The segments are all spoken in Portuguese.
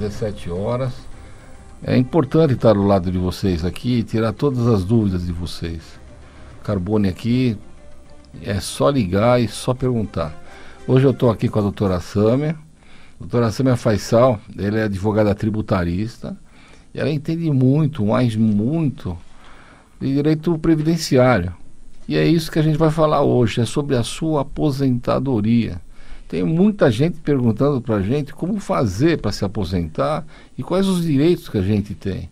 17 horas. É importante estar do lado de vocês aqui e tirar todas as dúvidas de vocês. Carbone aqui, é só ligar e só perguntar. Hoje eu estou aqui com a doutora Sâmia. A doutora Sâmia Faisal, ela é advogada tributarista. E ela entende muito, mas muito, de direito previdenciário. E é isso que a gente vai falar hoje, é sobre a sua aposentadoria. Tem muita gente perguntando para a gente como fazer para se aposentar e quais os direitos que a gente tem.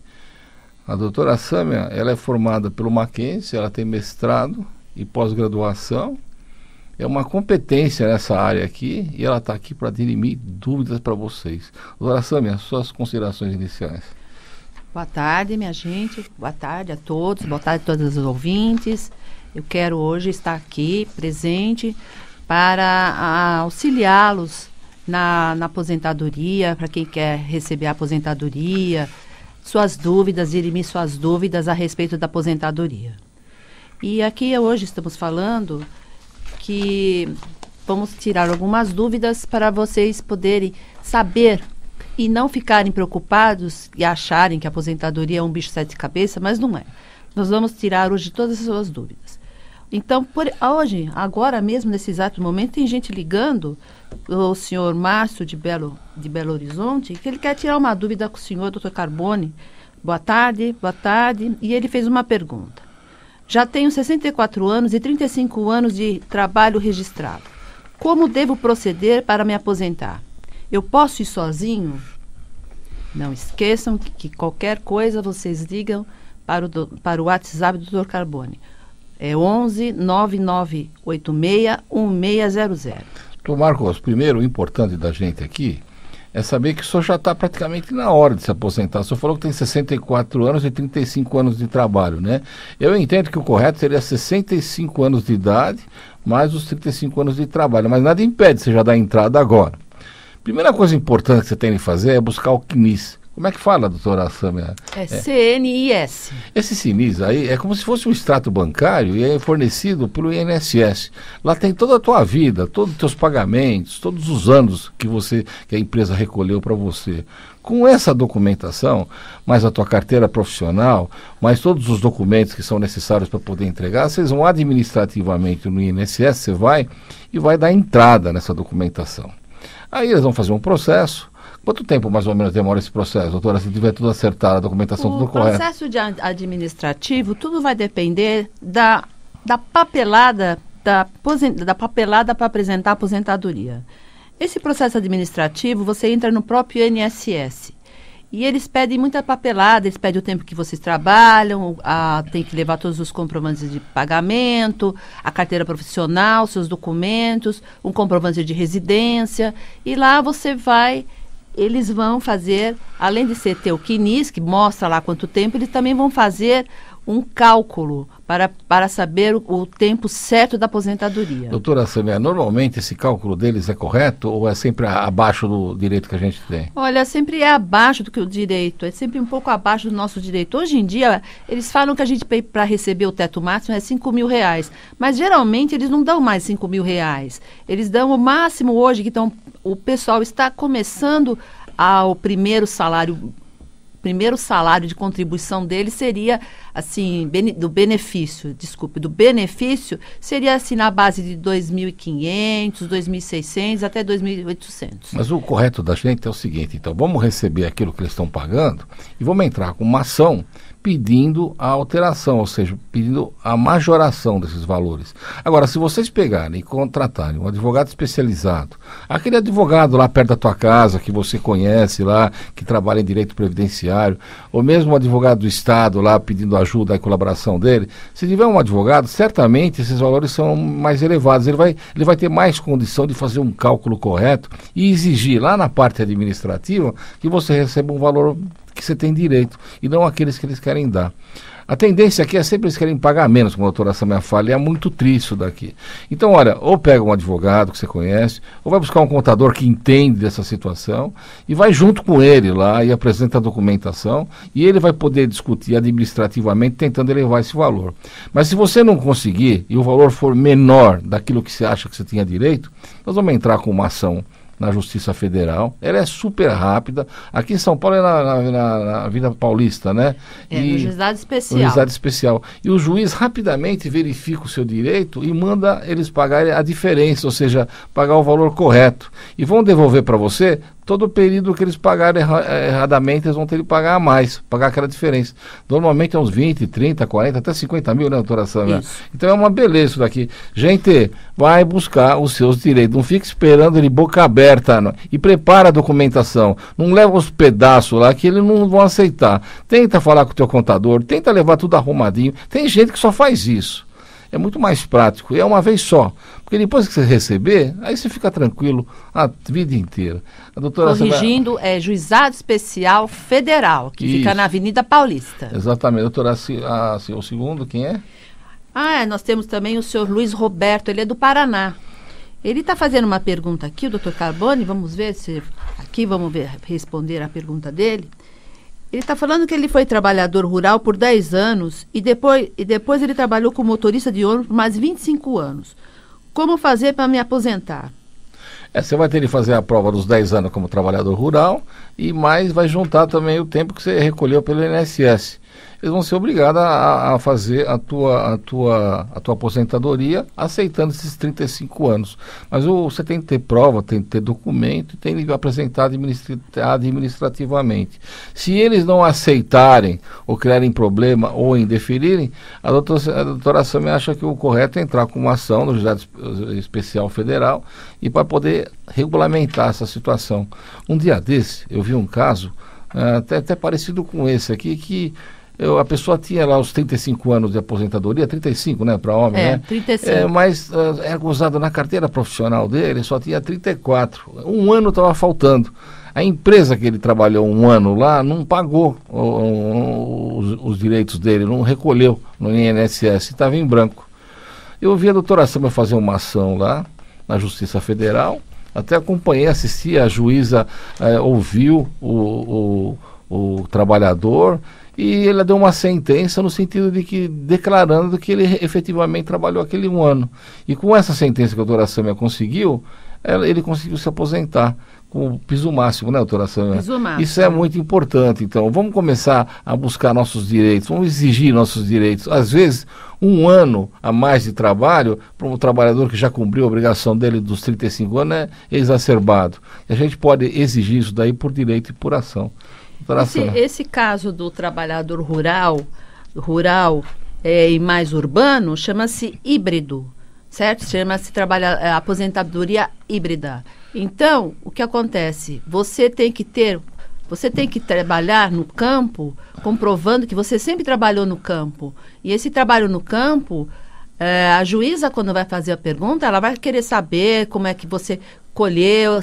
A doutora Sâmia, ela é formada pelo Mackenzie, ela tem mestrado e pós-graduação, é uma competência nessa área aqui e ela está aqui para dirimir dúvidas para vocês. Doutora Sâmia, suas considerações iniciais. Boa tarde, minha gente, boa tarde a todos, boa tarde a todos os ouvintes. Eu quero hoje estar aqui presente para auxiliá-los na aposentadoria, para quem quer receber a aposentadoria, suas dúvidas, dirimir suas dúvidas a respeito da aposentadoria. E aqui hoje estamos falando que vamos tirar algumas dúvidas para vocês poderem saber e não ficarem preocupados e acharem que a aposentadoria é um bicho de sete cabeças, mas não é. Nós vamos tirar hoje todas as suas dúvidas. Então, hoje, agora mesmo, nesse exato momento, tem gente ligando, o senhor Márcio de Belo Horizonte, que ele quer tirar uma dúvida com o senhor, doutor Carbone. Boa tarde, e ele fez uma pergunta. Já tenho 64 anos e 35 anos de trabalho registrado. Como devo proceder para me aposentar? Eu posso ir sozinho? Não esqueçam que qualquer coisa vocês ligam para o WhatsApp do Dr. Carbone. É 11 9986 1600. Doutor Marcos, primeiro o importante da gente aqui é saber que o senhor já está praticamente na hora de se aposentar. O senhor falou que tem 64 anos e 35 anos de trabalho, né? Eu entendo que o correto seria 65 anos de idade mais os 35 anos de trabalho, mas nada impede você já dar entrada agora. Primeira coisa importante que você tem que fazer é buscar o CNIS. Como é que fala, doutora Sâmia? É CNIS. Esse CNIS aí é como se fosse um extrato bancário e é fornecido pelo INSS. Lá tem toda a tua vida, todos os teus pagamentos, todos os anos que a empresa recolheu para você. Com essa documentação, mais a tua carteira profissional, mais todos os documentos que são necessários para poder entregar, vocês vão administrativamente no INSS, você vai dar entrada nessa documentação. Aí eles vão fazer um processo. Quanto tempo mais ou menos demora esse processo, doutora, se tiver tudo acertado, a documentação tudo correta? O processo administrativo, tudo vai depender da papelada para apresentar a aposentadoria. Esse processo administrativo, você entra no próprio INSS. E eles pedem muita papelada, eles pedem o tempo que vocês trabalham, tem que levar todos os comprovantes de pagamento, a carteira profissional, seus documentos, um comprovante de residência. E lá eles vão fazer, além de ter o CNIS, que mostra lá quanto tempo, eles também vão fazer um cálculo para saber o tempo certo da aposentadoria. Doutora Sâmia, normalmente esse cálculo deles é correto ou é sempre abaixo do direito que a gente tem? Olha, sempre é abaixo do que o direito, é sempre um pouco abaixo do nosso direito. Hoje em dia, eles falam que a gente, para receber o teto máximo, é R$5.000, mas geralmente eles não dão mais R$5.000. Eles dão o máximo hoje, que o pessoal está começando ao primeiro salário de contribuição dele seria, assim, do benefício seria, assim, na base de 2.500, 2.600 até 2.800. Mas o correto da gente é o seguinte, então, vamos receber aquilo que eles estão pagando e vamos entrar com uma ação pedindo a alteração, ou seja, pedindo a majoração desses valores. Agora, se vocês pegarem e contratarem um advogado especializado, aquele advogado lá perto da tua casa, que você conhece lá, que trabalha em direito previdenciário, ou mesmo um advogado do Estado lá pedindo ajuda e colaboração dele, se tiver um advogado, certamente esses valores são mais elevados. Ele vai ter mais condição de fazer um cálculo correto e exigir lá na parte administrativa que você receba um valor que você tem direito, e não aqueles que eles querem dar. A tendência aqui é sempre eles querem pagar menos, como a doutora Sâmia fala, e é muito triste isso daqui. Então, olha, ou pega um advogado que você conhece, ou vai buscar um contador que entende dessa situação, e vai junto com ele lá e apresenta a documentação, e ele vai poder discutir administrativamente tentando elevar esse valor. Mas se você não conseguir, e o valor for menor daquilo que você acha que você tinha direito, nós vamos entrar com uma ação na Justiça Federal. Ela é super rápida. Aqui em São Paulo é na Avenida Paulista, né? No juizado especial. No juizado especial. E o juiz rapidamente verifica o seu direito e manda eles pagarem a diferença, ou seja, pagar o valor correto. E vão devolver para você todo o período que eles pagaram erradamente, eles vão ter que pagar a mais, pagar aquela diferença. Normalmente é uns 20, 30, 40, até 50 mil, né, doutora Sâmia? Então é uma beleza isso daqui. Gente, vai buscar os seus direitos, não fique esperando ele boca aberta, não. E prepara a documentação. Não leva os pedaços lá que eles não vão aceitar. Tenta falar com o teu contador, tenta levar tudo arrumadinho. Tem gente que só faz isso. É muito mais prático, e é uma vez só. Porque depois que você receber, aí você fica tranquilo a vida inteira. A doutora Corrigindo, é Juizado Especial Federal, que fica na Avenida Paulista. Exatamente. Doutora, o segundo, quem é? Nós temos também o senhor Luiz Roberto, ele é do Paraná. Ele está fazendo uma pergunta aqui, o doutor Carboni, vamos ver se... Aqui vamos ver, responder a pergunta dele. Ele está falando que ele foi trabalhador rural por 10 anos e depois ele trabalhou como motorista de ônibus por mais 25 anos. Como fazer para me aposentar? Você vai ter que fazer a prova dos 10 anos como trabalhador rural e mais vai juntar também o tempo que você recolheu pelo INSS. Eles vão ser obrigados a fazer a tua aposentadoria aceitando esses 35 anos. Mas você tem que ter prova, tem que ter documento, tem que apresentar administrativamente. Se eles não aceitarem ou criarem problema ou indeferirem, a doutora Sâmia acha que o correto é entrar com uma ação no Juizado Especial Federal e para poder regulamentar essa situação. Um dia desse, eu vi um caso até parecido com esse aqui, que a pessoa tinha lá os 35 anos de aposentadoria, 35, né, para homem, né? 35. Mas é gozado na carteira profissional dele, só tinha 34. Um ano estava faltando. A empresa que ele trabalhou um ano lá não pagou os direitos dele, não recolheu no INSS, estava em branco. Eu vi a doutora Sâmia fazer uma ação lá na Justiça Federal, até acompanhei, assisti, a juíza ouviu o trabalhador, e ela deu uma sentença no sentido de que, declarando que ele efetivamente trabalhou aquele um ano. E com essa sentença que a doutora Sâmia conseguiu, ele conseguiu se aposentar com o piso máximo, né, doutora Sâmia? Piso máximo. Isso é muito importante. Então, vamos começar a buscar nossos direitos, vamos exigir nossos direitos. Às vezes, um ano a mais de trabalho, para um trabalhador que já cumpriu a obrigação dele dos 35 anos, é exacerbado. E a gente pode exigir isso daí por direito e por ação. Esse caso do trabalhador rural e mais urbano chama-se híbrido, certo? Chama-se aposentadoria híbrida. Então, o que acontece? Você tem que trabalhar no campo, comprovando que você sempre trabalhou no campo. E esse trabalho no campo, a juíza, quando vai fazer a pergunta, ela vai querer saber como é que você colheu,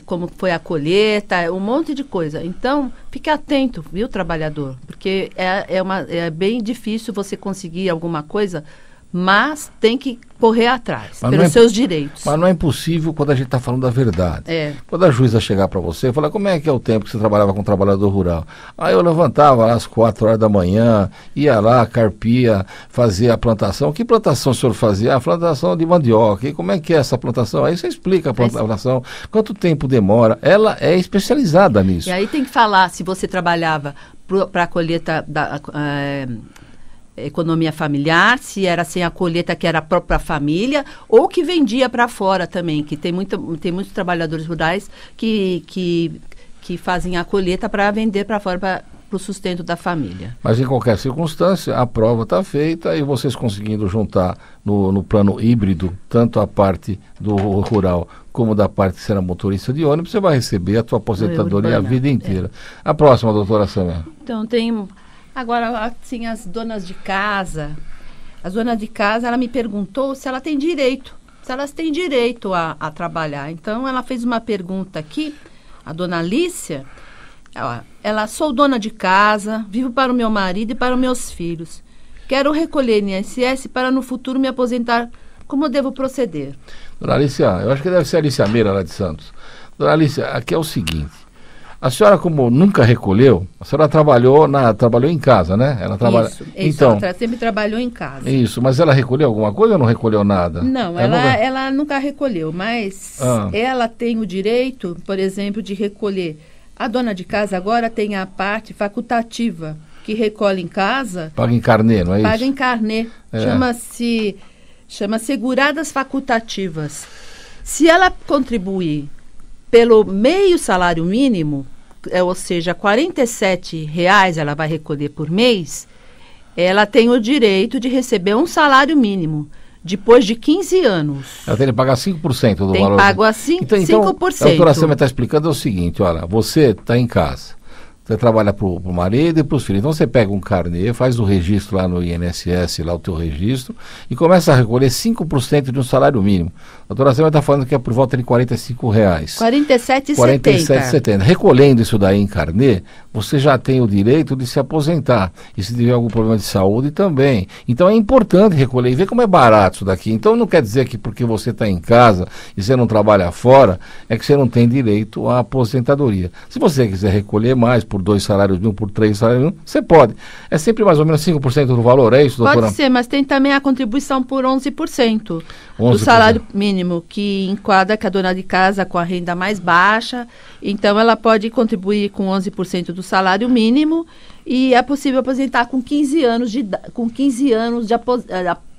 como foi a colheita, um monte de coisa. Então, fique atento, viu, trabalhador? Porque é bem difícil você conseguir alguma coisa, mas tem que correr atrás, pelos seus direitos. Mas não é impossível quando a gente está falando da verdade. Quando a juíza chegar para você e falar, como é que é o tempo que você trabalhava com trabalhador rural? Aí eu levantava lá às 4 horas da manhã, ia lá, carpia, fazia a plantação. Que plantação o senhor fazia? A plantação de mandioca. E como é que é essa plantação? Aí você explica a plantação, quanto tempo demora. Ela é especializada nisso. E aí tem que falar se você trabalhava para a colheita da... economia familiar, se era sem a colheita que era a própria família, ou que vendia para fora também, que tem muitos trabalhadores rurais que fazem a colheita para vender para fora, para o sustento da família. Mas em qualquer circunstância, a prova está feita e vocês conseguindo juntar no plano híbrido, tanto a parte do rural como da parte que será motorista de ônibus, você vai receber a tua aposentadoria a vida inteira. A próxima, doutora Sâmia. Então, agora, assim, as donas de casa, ela me perguntou se elas têm direito a trabalhar. Então, ela fez uma pergunta aqui, a dona Alicia, sou dona de casa, vivo para o meu marido e para os meus filhos. Quero recolher INSS para no futuro me aposentar. Como eu devo proceder? Dona Alicia, eu acho que deve ser a Alicia Meira lá de Santos. Dona Alicia, aqui é o seguinte, A senhora, como nunca recolheu, a senhora trabalhou em casa, né? Ela trabalha... Isso, então, ela sempre trabalhou em casa. Isso, mas ela recolheu alguma coisa ou não recolheu nada? Não, ela nunca recolheu, mas ela tem o direito, por exemplo, de recolher. A dona de casa agora tem a parte facultativa, que recolhe em casa. Paga em carnê, não é isso? Paga em carnê. Chama seguradas facultativas. Se ela contribuir pelo meio salário mínimo, ou seja, R$ 47,00 ela vai recolher por mês, ela tem o direito de receber um salário mínimo depois de 15 anos. Ela tem que pagar 5% do valor. Tem pago assim, 5%. Então, a doutora Sâmia está explicando o seguinte, olha, você está em casa, você trabalha para o marido e para os filhos. Então você pega um carnê, faz o registro lá no INSS, lá o teu registro, e começa a recolher 5% de um salário mínimo. A doutora Sâmia está falando que é por volta de R$ 45,00. R$ 47,70. Recolhendo isso daí em carnê, você já tem o direito de se aposentar. E se tiver algum problema de saúde também. Então é importante recolher e ver como é barato isso daqui. Então não quer dizer que porque você está em casa e você não trabalha fora, é que você não tem direito à aposentadoria. Se você quiser recolher mais por 2 salários mínimos, por 3 salários mínimos, você pode. É sempre mais ou menos 5% do valor, é isso, doutora? Pode ser, mas tem também a contribuição por 11%. 11%. Do salário mínimo, que enquadra que a dona de casa com a renda mais baixa. Então, ela pode contribuir com 11% do salário mínimo e é possível aposentar com 15 anos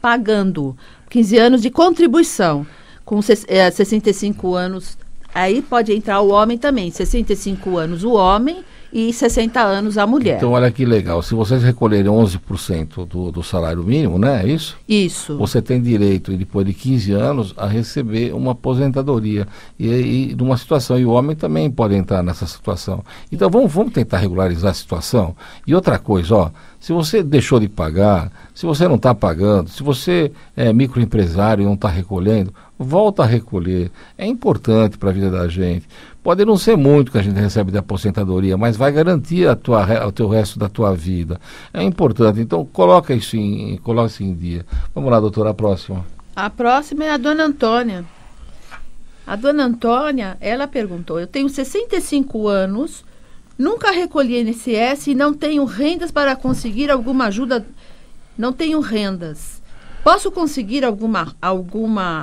pagando, 15 anos de contribuição. Com 65 anos, aí pode entrar o homem também, 65 anos o homem e 60 anos a mulher. Então, olha que legal. Se vocês recolherem 11% do salário mínimo, né? É isso? Isso. Você tem direito, depois de 15 anos, a receber uma aposentadoria. E numa situação. E o homem também pode entrar nessa situação. Então, vamos tentar regularizar a situação. E outra coisa, ó. Se você deixou de pagar, se você não está pagando, se você é microempresário e não está recolhendo, volta a recolher. É importante para a vida da gente. Pode não ser muito que a gente recebe de aposentadoria, mas vai garantir o teu resto da tua vida. É importante. Então, coloca isso em dia. Vamos lá, doutora, a próxima. A próxima é a dona Antônia. A dona Antônia, ela perguntou, eu tenho 65 anos, nunca recolhi INSS e não tenho rendas para conseguir alguma ajuda, não tenho rendas. Posso conseguir alguma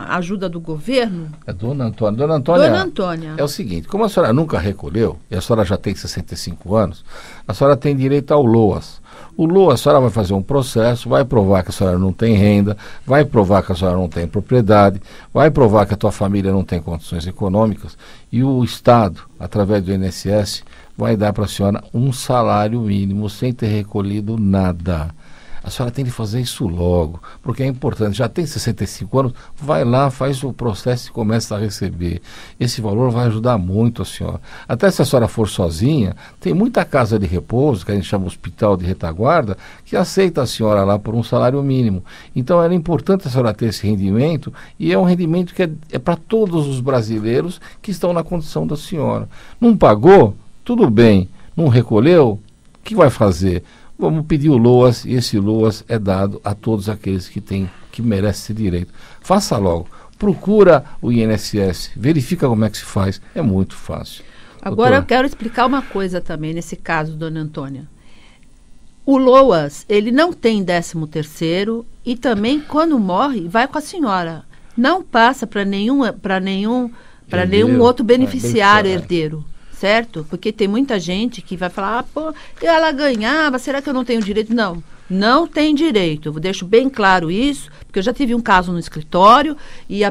ajuda do governo? É Dona Antônia. Dona Antônia. Dona Antônia. É o seguinte, como a senhora nunca recolheu, e a senhora já tem 65 anos, a senhora tem direito ao LOAS. O LOAS, a senhora vai fazer um processo, vai provar que a senhora não tem renda, vai provar que a senhora não tem propriedade, vai provar que a tua família não tem condições econômicas, e o Estado, através do INSS, vai dar para a senhora um salário mínimo sem ter recolhido nada. A senhora tem de fazer isso logo, porque é importante. Já tem 65 anos, vai lá, faz o processo e começa a receber. Esse valor vai ajudar muito a senhora. Até se a senhora for sozinha, tem muita casa de repouso, que a gente chama hospital de retaguarda, que aceita a senhora lá por um salário mínimo. Então era importante a senhora ter esse rendimento, e é um rendimento que é para todos os brasileiros que estão na condição da senhora. Não pagou? Tudo bem. Não recolheu? O que vai fazer? Vamos pedir o LOAS, e esse LOAS é dado a todos aqueles que merecem esse direito. Faça logo. Procura o INSS, verifica como é que se faz. É muito fácil. Agora, doutora, eu quero explicar uma coisa também nesse caso, dona Antônia. O LOAS, ele não tem 13º e também, quando morre, vai com a senhora. Não passa para nenhum outro beneficiário herdeiro. Certo? Porque tem muita gente que vai falar, pô, ela ganhava, será que eu não tenho direito? Não, não tem direito. Eu deixo bem claro isso, porque eu já tive um caso no escritório e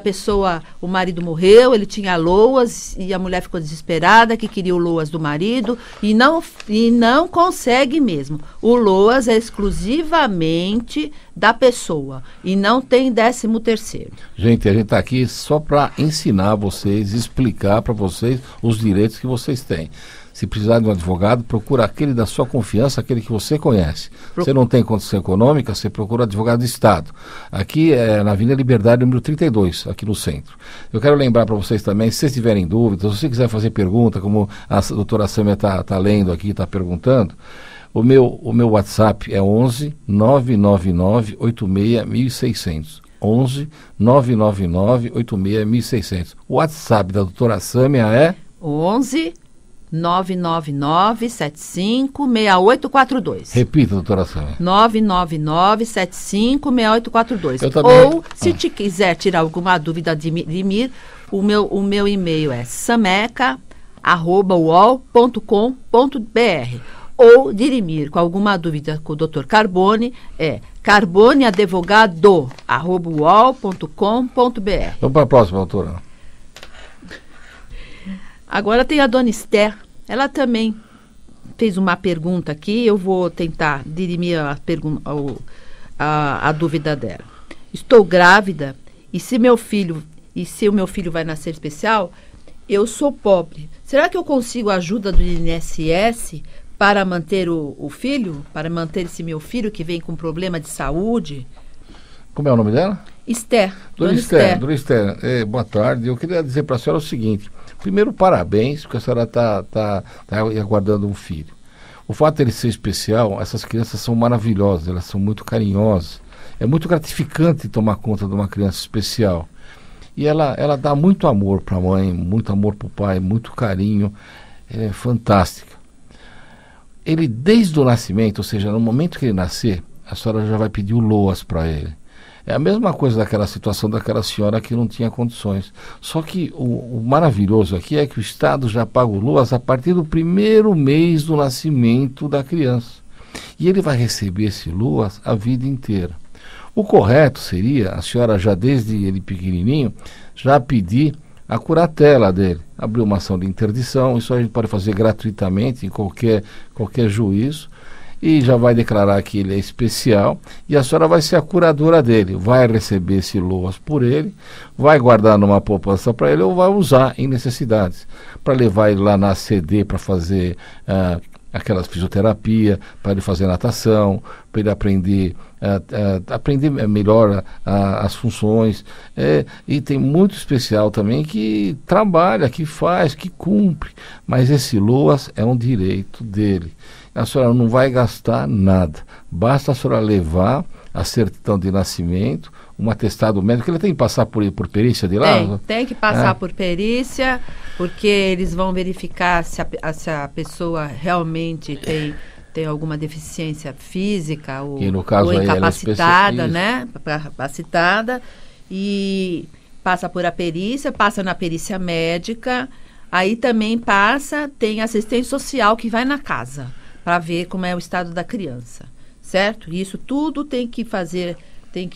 o marido morreu, ele tinha LOAS e a mulher ficou desesperada que queria o LOAS do marido e não consegue mesmo. O LOAS é exclusivamente da pessoa e não tem 13º. Gente, a gente está aqui só para ensinar vocês, explicar para vocês os direitos que vocês têm. Se precisar de um advogado, procura aquele da sua confiança, aquele que você conhece. Você não tem condição econômica, você procura advogado de Estado. Aqui é na Avenida Liberdade, número 32, aqui no centro. Eu quero lembrar para vocês também, se vocês tiverem dúvidas, se você quiser fazer pergunta, como a doutora Sâmia está lendo aqui, está perguntando, o meu WhatsApp é 11 999 86 1600. 11 999 86 1600. O WhatsApp da doutora Sâmia é 11 999-75-6842. Repita, doutora Sâmia. 999-75-6842. Ou, se te quiser tirar alguma dúvida de mim, o meu e-mail é sameca@uol.com.br. Ou dirimir com alguma dúvida com o Dr. Carbone, é carboneadvogado@uol.com.br. Vamos para a próxima, doutora. Agora tem a dona Esther. Ela também fez uma pergunta aqui. Eu vou tentar dirimir a dúvida dela. Estou grávida e se o meu filho vai nascer especial, eu sou pobre. Será que eu consigo a ajuda do INSS para manter o filho? Para manter esse meu filho que vem com problema de saúde? Como é o nome dela? Esther. Dona Esther. Boa tarde. Eu queria dizer para a senhora o seguinte. Primeiro, parabéns, porque a senhora está aguardando um filho. O fato de ele ser especial, essas crianças são maravilhosas, elas são muito carinhosas. É muito gratificante tomar conta de uma criança especial. E ela dá muito amor para a mãe, muito amor para o pai, muito carinho. É fantástica. Ele, desde o nascimento, ou seja, no momento que ele nascer, a senhora já vai pedir o LOAS para ele. É a mesma coisa daquela situação daquela senhora que não tinha condições. Só que o maravilhoso aqui é que o Estado já paga o LOAS a partir do primeiro mês do nascimento da criança. E ele vai receber esse LOAS a vida inteira. O correto seria, a senhora já desde ele pequenininho, já pedir a curatela dele. Abrir uma ação de interdição, isso a gente pode fazer gratuitamente em qualquer juízo. E já vai declarar que ele é especial e a senhora vai ser a curadora dele, vai receber esse LOAS por ele, vai guardar numa poupança para ele ou vai usar em necessidades, para levar ele lá na ACD para fazer aquelas fisioterapia, para ele fazer natação, para ele aprender melhor as funções. E tem muito especial também que trabalha, que faz, que cumpre, mas esse LOAS é um direito dele. A senhora não vai gastar nada. Basta a senhora levar a certidão de nascimento, um atestado médico. Ele tem que passar por perícia de lá? Tem que passar por perícia, porque eles vão verificar se a pessoa realmente tem alguma deficiência física ou, no caso ou aí incapacitada, né? Capacitada. E passa por a perícia, passa na perícia médica. Aí também tem assistente social que vai na casa para ver como é o estado da criança, certo? Isso tudo tem que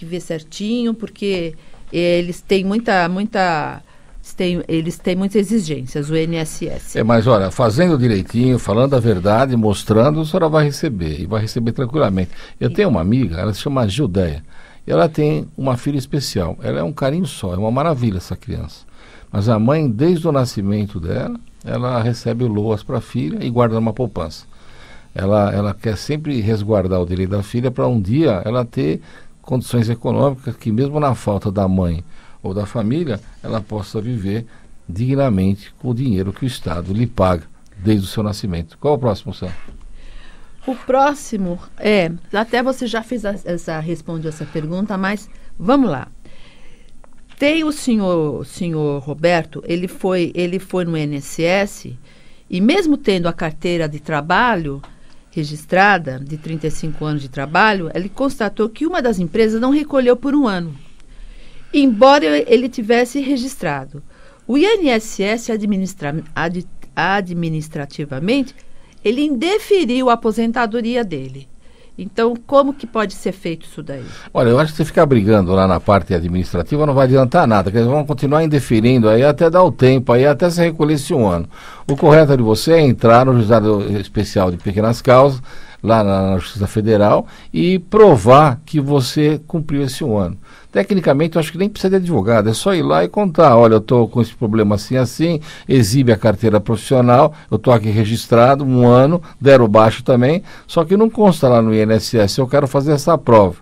ver certinho, porque eles têm muitas exigências, o INSS. Mas olha, fazendo direitinho, falando a verdade, mostrando, a senhora vai receber, e vai receber tranquilamente. Eu tenho uma amiga, ela se chama Gildeia, e ela tem uma filha especial. Ela é um carinho só, é uma maravilha essa criança. Mas a mãe, desde o nascimento dela, ela recebe o LOAS para a filha e guarda numa poupança. Ela quer sempre resguardar o direito da filha para um dia ela ter condições econômicas que, mesmo na falta da mãe ou da família, ela possa viver dignamente com o dinheiro que o Estado lhe paga desde o seu nascimento. Qual é o próximo, Sam? O próximo até você já respondeu essa pergunta, mas vamos lá. Tem o senhor Roberto, ele foi no INSS e mesmo tendo a carteira de trabalho registrada, de 35 anos de trabalho, ele constatou que uma das empresas não recolheu por um ano, embora ele tivesse registrado. O INSS administrativamente, ele indeferiu a aposentadoria dele. Então, como que pode ser feito isso daí? Olha, eu acho que você ficar brigando lá na parte administrativa não vai adiantar nada, porque eles vão continuar indeferindo aí até dar o tempo, aí até se recolher esse um ano. O correto de você é entrar no Juizado Especial de Pequenas Causas, lá na Justiça Federal, e provar que você cumpriu esse um ano. Tecnicamente, eu acho que nem precisa de advogado, é só ir lá e contar, olha, eu estou com esse problema assim, exibe a carteira profissional, eu estou aqui registrado, um ano, deram baixo também, só que não consta lá no INSS, eu quero fazer essa prova.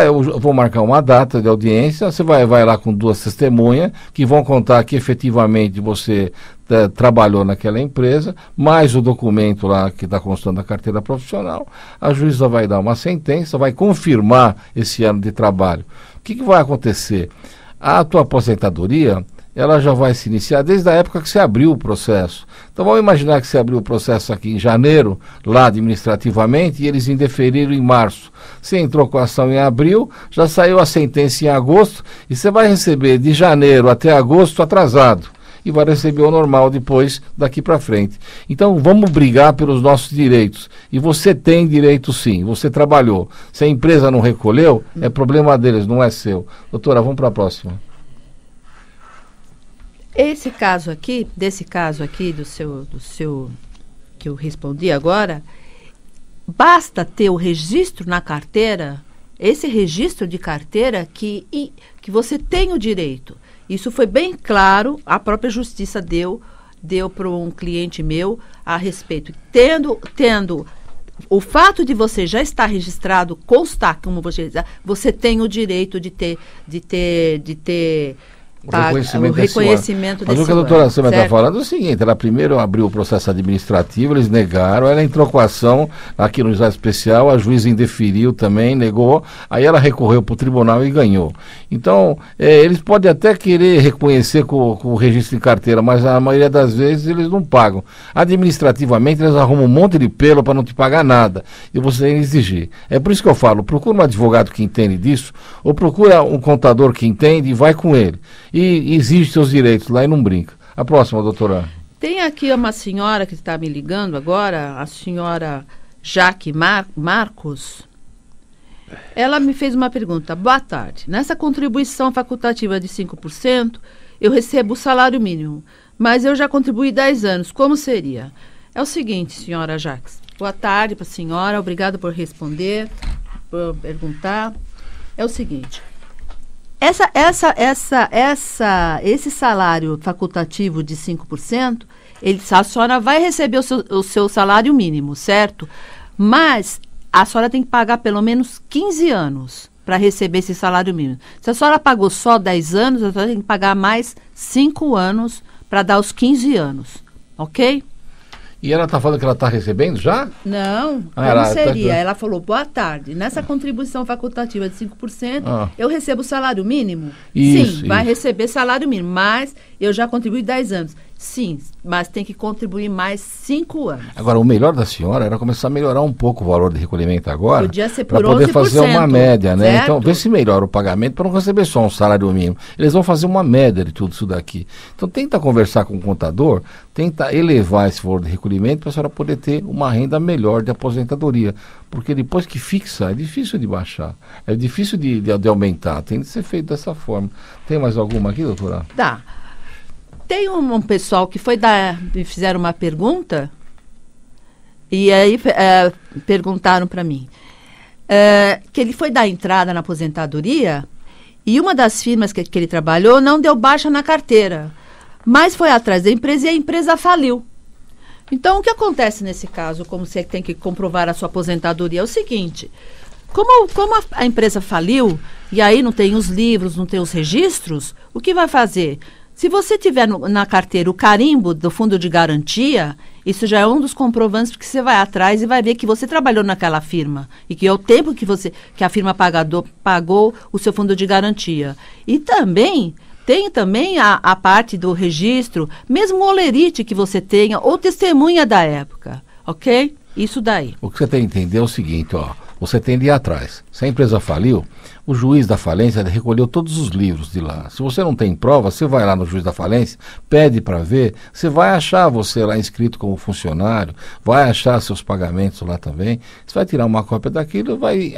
Eu vou marcar uma data de audiência, você vai lá com 2 testemunhas, que vão contar que efetivamente você trabalhou naquela empresa, mais o documento lá que está constando da carteira profissional, a juíza vai dar uma sentença, vai confirmar esse ano de trabalho. O que vai acontecer? A tua aposentadoria, ela já vai se iniciar desde a época que você abriu o processo. Então vamos imaginar que você abriu o processo aqui em janeiro, lá administrativamente, e eles indeferiram em março. Você entrou com a ação em abril, já saiu a sentença em agosto, e você vai receber de janeiro até agosto atrasado. E vai receber o normal depois, daqui para frente. Então vamos brigar pelos nossos direitos. E você tem direito sim, você trabalhou. Se a empresa não recolheu, é problema deles, não é seu. Doutora, vamos para a próxima. Desse caso aqui do seu que eu respondi agora, basta ter o registro na carteira, esse registro de carteira que você tem o direito. Isso foi bem claro, a própria justiça deu para um cliente meu a respeito. Tendo o fato de você já estar registrado, constar como você tem o direito de ter o reconhecimento Mas desse o que a doutora Sâmia está certo? falando é o seguinte, ela primeiro abriu o processo administrativo, eles negaram, ela entrou com a ação aqui no juizado especial, a juíza indeferiu também, negou, aí ela recorreu para o tribunal e ganhou. Então, eles podem até querer reconhecer com o registro de carteira, mas a maioria das vezes eles não pagam. Administrativamente eles arrumam um monte de pelo para não te pagar nada, e você tem que exigir. É por isso que eu falo, procura um advogado que entende disso, ou procura um contador que entende e vai com ele. E exige seus direitos lá e não brinca. A próxima, doutora. Tem aqui uma senhora que está me ligando agora, a senhora Jaque Marcos. Ela me fez uma pergunta. Boa tarde. Nessa contribuição facultativa de 5%, eu recebo o salário mínimo, mas eu já contribuí 10 anos. Como seria? É o seguinte, senhora Jaques. Boa tarde para a senhora. Obrigada por responder, por perguntar. É o seguinte. Esse salário facultativo de 5%, a senhora vai receber o seu salário mínimo, certo? Mas a senhora tem que pagar pelo menos 15 anos para receber esse salário mínimo. Se a senhora pagou só 10 anos, a senhora tem que pagar mais 5 anos para dar os 15 anos, ok? E ela está falando que ela está recebendo já? Não, como seria? Ela falou, boa tarde, nessa contribuição facultativa de 5%, eu recebo salário mínimo? Isso, sim, vai receber salário mínimo, mas eu já contribuí 10 anos. Sim, mas tem que contribuir mais 5 anos. Agora, o melhor da senhora era começar a melhorar um pouco o valor de recolhimento agora. Podia ser por 11%. Para poder fazer uma média, né? Certo? Então, vê se melhora o pagamento para não receber só um salário mínimo. Eles vão fazer uma média de tudo isso daqui. Então, tenta conversar com o contador, tenta elevar esse valor de recolhimento para a senhora poder ter uma renda melhor de aposentadoria. Porque depois que fixa, é difícil de baixar. É difícil de aumentar. Tem de ser feito dessa forma. Tem mais alguma aqui, doutora? Tá. Tem um pessoal que me fizeram uma pergunta e aí perguntaram para mim que ele foi dar entrada na aposentadoria e uma das firmas que ele trabalhou não deu baixa na carteira, mas foi atrás da empresa e a empresa faliu. Então, o que acontece nesse caso, como você tem que comprovar a sua aposentadoria, é o seguinte, como a empresa faliu e aí não tem os livros, não tem os registros, o que vai fazer? Se você tiver na carteira o carimbo do fundo de garantia, isso já é um dos comprovantes que você vai atrás e vai ver que você trabalhou naquela firma e que é o tempo que a firma pagou o seu fundo de garantia. E também tem também a parte do registro, mesmo o olerite que você tenha ou testemunha da época, ok? Isso daí. O que você tem que entender é o seguinte, ó. Você tem de ir atrás. Se a empresa faliu, o juiz da falência recolheu todos os livros de lá. Se você não tem prova, você vai lá no juiz da falência, pede para ver, você vai achar você lá inscrito como funcionário, vai achar seus pagamentos lá também, você vai tirar uma cópia daquilo, vai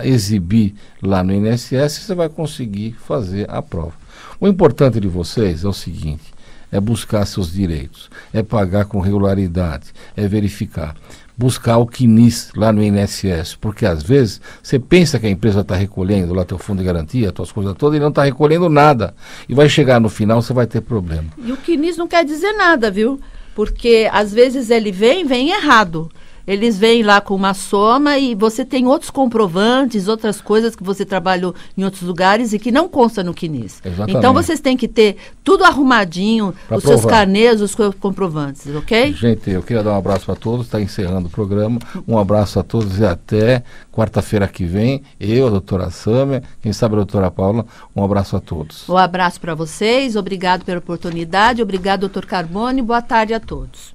exibir lá no INSS e você vai conseguir fazer a prova. O importante de vocês é o seguinte, é buscar seus direitos, é pagar com regularidade, é verificar. Buscar o CNIS lá no INSS, porque às vezes você pensa que a empresa está recolhendo lá teu fundo de garantia, tuas coisas todas, e não está recolhendo nada. E vai chegar no final, você vai ter problema. E o CNIS não quer dizer nada, viu? Porque às vezes ele vem errado. eles vêm lá com uma soma e você tem outros comprovantes, outras coisas que você trabalhou em outros lugares e que não consta no CNIS. Exatamente. Então vocês têm que ter tudo arrumadinho, Pra os seus provar. carnês, os seus comprovantes, ok? Gente, eu queria dar um abraço para todos, está encerrando o programa. Um abraço a todos e até quarta-feira que vem. Eu, a doutora Sâmia, quem sabe a doutora Paula, um abraço a todos. Um abraço para vocês, obrigado pela oportunidade, obrigado, doutor Carbone, boa tarde a todos.